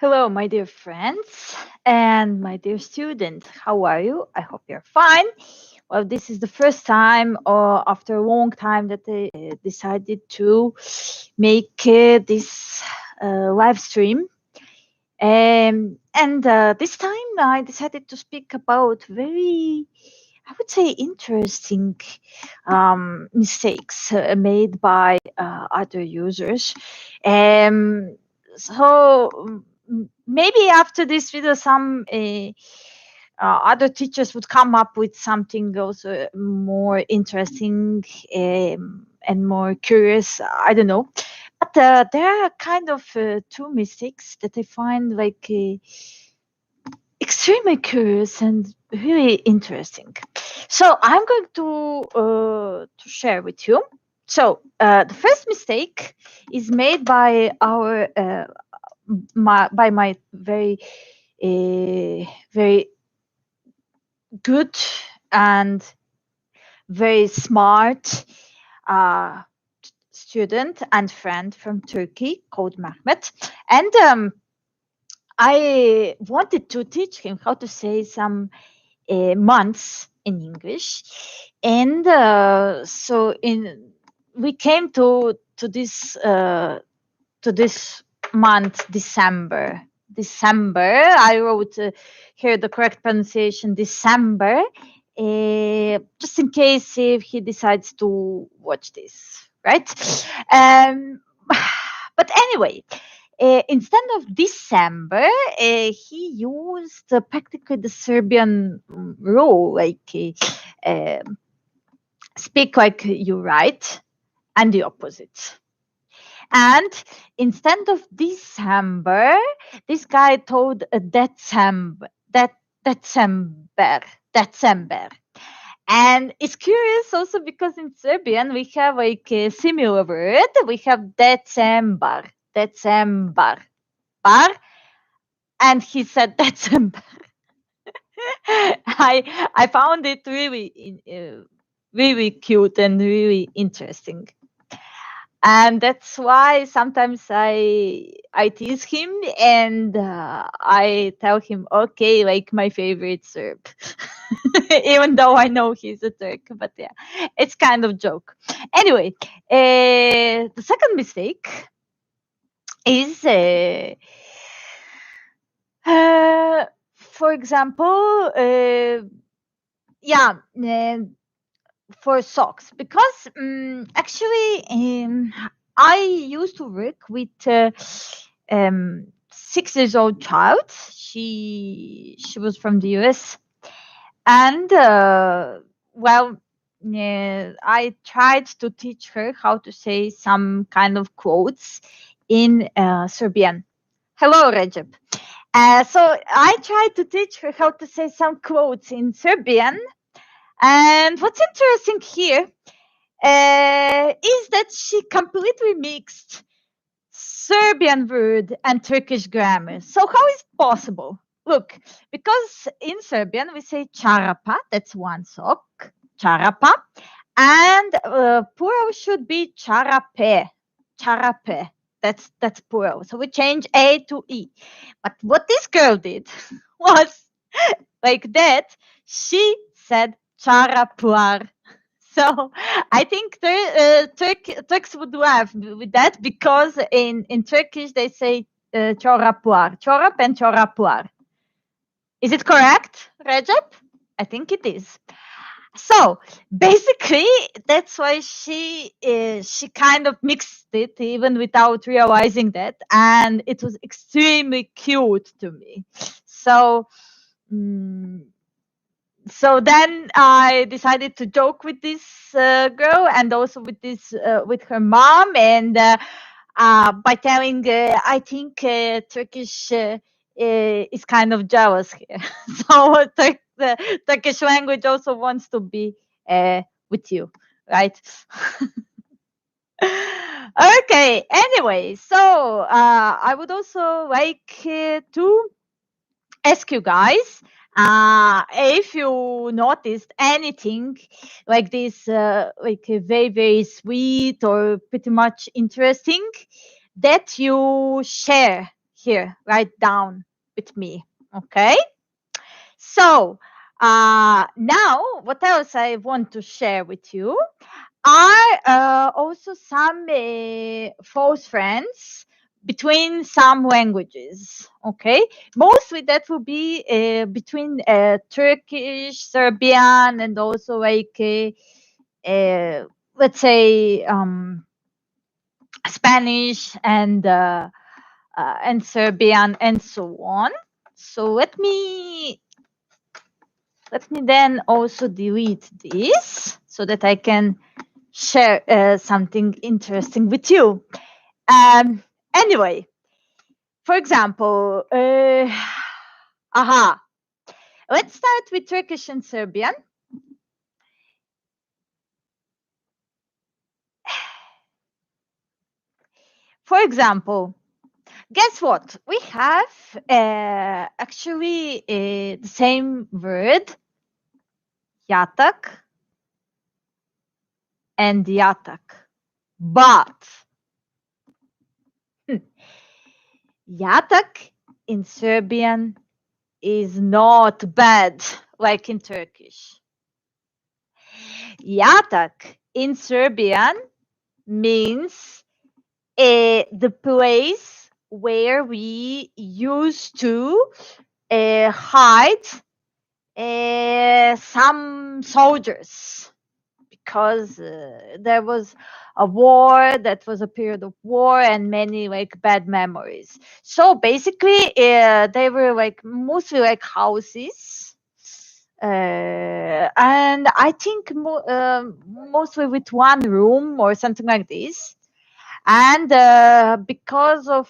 Hello, my dear friends and my dear students. How are you? I hope you're fine. Well, this is the first time after a long time that I decided to make this live stream. And this time I decided to speak about very, I would say, interesting mistakes made by other users. Um, so maybe after this video, some other teachers would come up with something also more interesting and more curious. I don't know. But there are kind of two mistakes that I find like extremely curious and really interesting. So I'm going to share with you. So the first mistake is made by my very good and very smart uh, student and friend from Turkey called Mehmet. And I wanted to teach him how to say some months in English. And so in we came to this month, December. December. I wrote here the correct pronunciation, December, just in case if he decides to watch this, right? Um, but anyway, instead of December, he used practically the Serbian rule, like speak like you write, and the opposite. And instead of December, this guy told December. And it's curious also because in Serbian we have like a similar word. We have December, bar, and he said December. I found it really cute and really interesting. And that's why sometimes I tease him and I tell him, okay, like my favorite Serb, even though I know he's a Turk. But yeah, it's kind of joke. Anyway, the second mistake is, uh, for example, yeah. For socks because actually I used to work with 6 years old child. She was from the US and I tried to teach her how to say some kind of quotes in Serbian. Hello, Recep. So I tried to teach her how to say some quotes in Serbian, and what's interesting here is that she completely mixed Serbian word and Turkish grammar. So how is it possible? Look, because in Serbian we say charapa, that's one sock, charapa, and plural should be charape, charape. That's plural. So we change A to E. But what this girl did was like that. She said charapuar. So I think Turks would laugh with that because in Turkish they say çorapuar, çorap and çorapuar. Is it correct, Recep? I think it is. So basically, that's why she kind of mixed it even without realizing that, and it was extremely cute to me. So. Mm, so then I decided to joke with this girl and also with this with her mom, and by telling I think Turkish is kind of jealous here. So the Turkish language also wants to be with you, right? Okay. Anyway, so I would also like to ask you guys if you noticed anything like this, like very sweet or pretty much interesting that you share here, write down with me. Okay. So now what else I want to share with you are also some false friends between some languages. Okay, mostly that will be between Turkish, Serbian, and also like let's say Spanish and Serbian and so on. So let me then also delete this so that I can share something interesting with you. Anyway, for example, let's start with Turkish and Serbian. For example, guess what? We have actually the same word, yatak and yatak, but yatak in Serbian is not bad like in Turkish. Yatak in Serbian means the place where we used to hide some soldiers because there was a war, that was a period of war and many like bad memories. So basically they were like mostly like houses and I think mostly with one room or something like this. And because of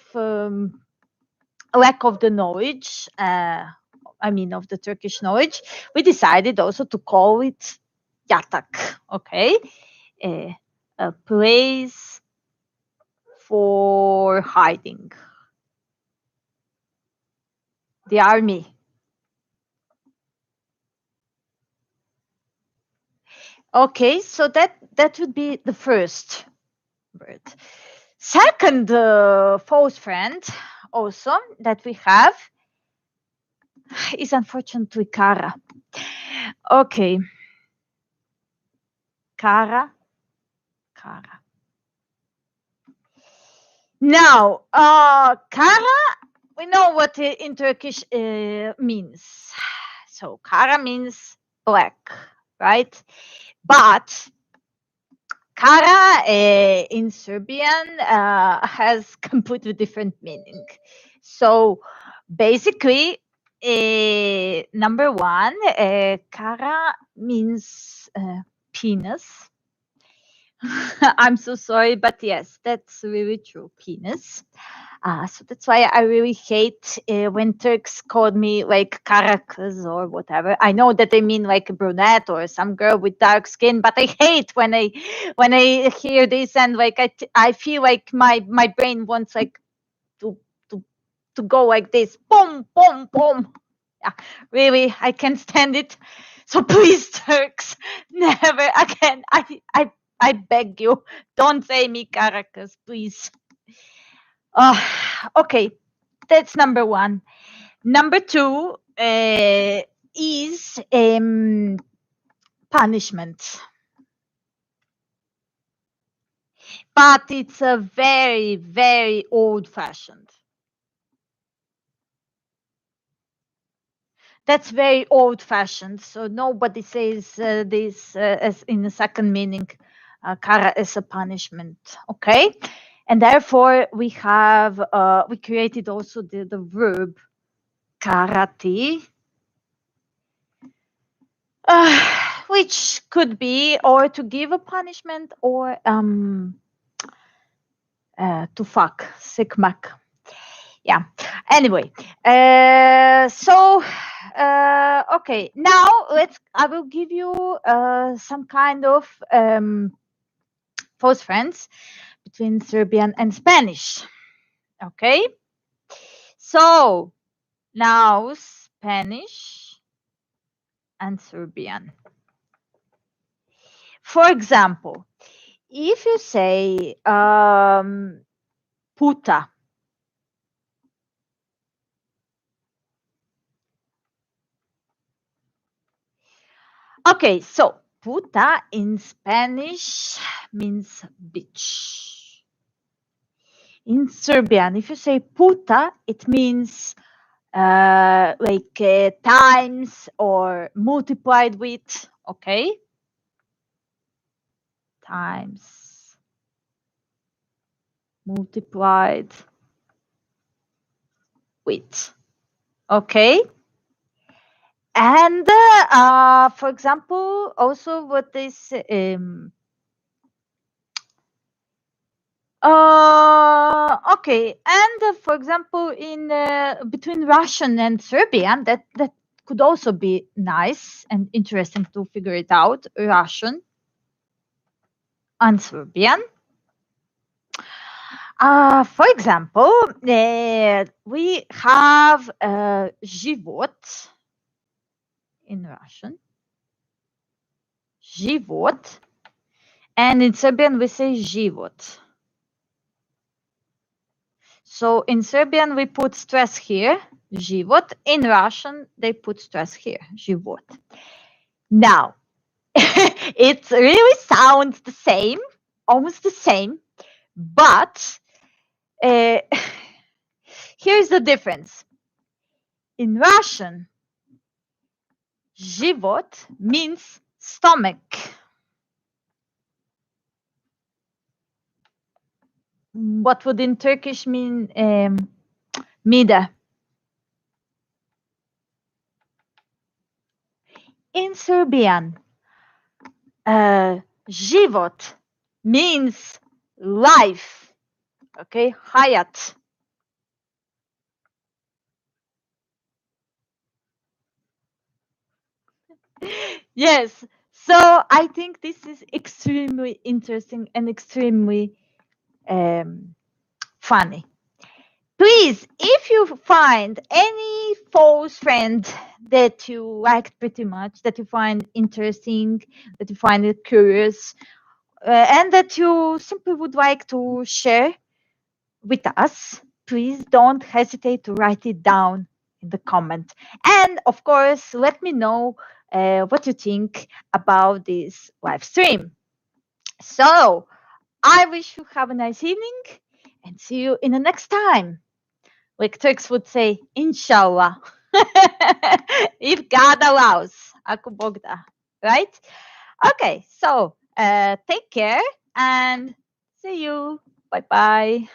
lack of the knowledge, of the Turkish knowledge, we decided also to call it yatak, okay? A place for hiding. The army. Okay, so that would be the first word. Second false friend also that we have is unfortunately Kara. Okay. Kara. Now, Kara, we know what in Turkish means. So Kara means black, right? But Kara in Serbian has completely different meaning. So basically, number one, Kara means penis. I'm so sorry, but yes, that's really true, penis. So that's why I really hate when Turks call me like Caracas or whatever. I know that they mean like a brunette or some girl with dark skin, but I hate when I hear this and like I feel like my brain wants like to to go like this, boom, boom, boom. Yeah, really, I can't stand it. So please, Turks, never again. I beg you, don't say me Caracas, please. Okay, that's number one. Number two is punishment. But it's a very, very old fashioned. That's very old fashioned. So nobody says this as in a second meaning, kara as a punishment. Okay. And therefore we have, we created also the verb karati, which could be or to give a punishment or to fuck, sikmak. Yeah. Anyway, so okay. Now I will give you some kind of false friends between Serbian and Spanish. Okay. So now Spanish and Serbian. For example, if you say puta, Okay, so puta in Spanish means bitch. In Serbian, if you say puta, it means times or multiplied with, okay? Times multiplied with, okay? And for example, also what is okay, and for example, in between Russian and Serbian, that could also be nice and interesting to figure it out. Russian and Serbian. For example, we have живот in Russian. Живот. And in Serbian, we say život. So in Serbian, we put stress here, život. In Russian, they put stress here, život. Now, it really sounds the same, almost the same, but here's the difference. In Russian, život means stomach. What would in Turkish mean mide? In Serbian, život means life. Okay, hayat. Yes. So I think this is extremely interesting and extremely funny. Please, if you find any false friend that you liked pretty much, that you find interesting, that you find it curious, and that you simply would like to share with us, please don't hesitate to write it down in the comment. And of course, let me know what you think about this live stream. So I wish you have a nice evening and see you in the next time. Like Turks would say, Inshallah. If God allows. Ako Bog da. Right? Okay, so take care and see you. Bye bye.